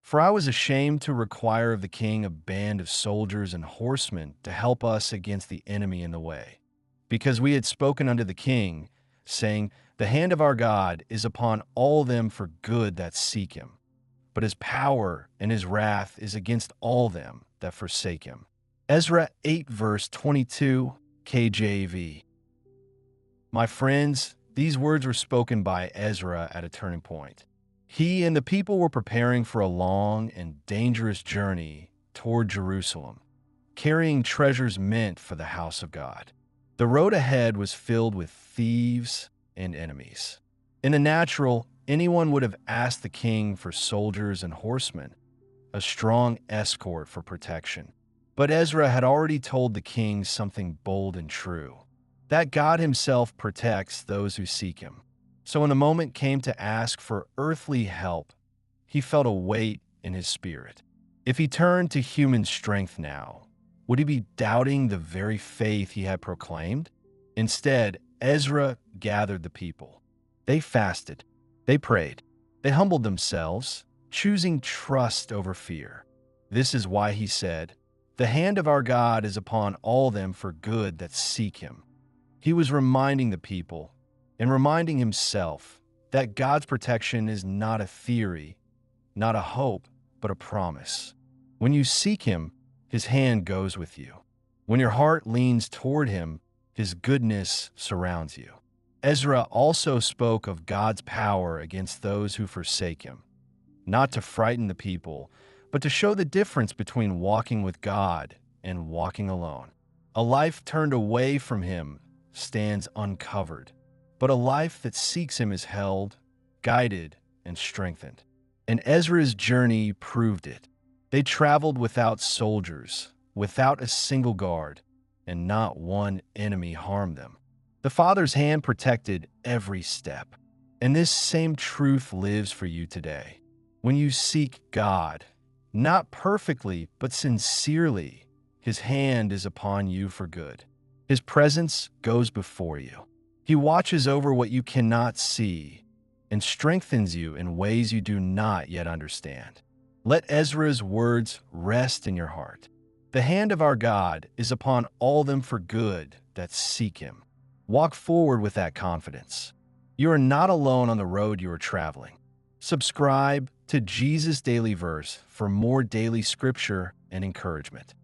For I was ashamed to require of the king a band of soldiers and horsemen to help us against the enemy in the way. Because we had spoken unto the king, saying, The hand of our God is upon all them for good that seek him. But his power and his wrath is against all them that forsake him. Ezra 8 verse 22, KJV. My friends, these words were spoken by Ezra at a turning point. He and the people were preparing for a long and dangerous journey toward Jerusalem, carrying treasures meant for the house of God. The road ahead was filled with thieves and enemies. In the natural, anyone would have asked the king for soldiers and horsemen, a strong escort for protection. But Ezra had already told the king something bold and true, that God himself protects those who seek him. So when the moment came to ask for earthly help, he felt a weight in his spirit. If he turned to human strength now, would he be doubting the very faith he had proclaimed? Instead, Ezra gathered the people. They fasted, they prayed, they humbled themselves, choosing trust over fear. This is why he said, The hand of our God is upon all them for good that seek him. He was reminding the people and reminding himself that God's protection is not a theory, not a hope, but a promise. When you seek him, his hand goes with you. When your heart leans toward him, his goodness surrounds you. Ezra also spoke of God's power against those who forsake him, not to frighten the people, but to show the difference between walking with God and walking alone. A life turned away from him stands uncovered, but a life that seeks him is held, guided, and strengthened. And Ezra's journey proved it. They traveled without soldiers, without a single guard, and not one enemy harmed them. The Father's hand protected every step. And this same truth lives for you today. When you seek God, not perfectly, but sincerely, his hand is upon you for good. His presence goes before you. He watches over what you cannot see and strengthens you in ways you do not yet understand. Let Ezra's words rest in your heart. The hand of our God is upon all them for good that seek him. Walk forward with that confidence. You are not alone on the road you are traveling. Subscribe to Jesus Daily Verse for more daily scripture and encouragement.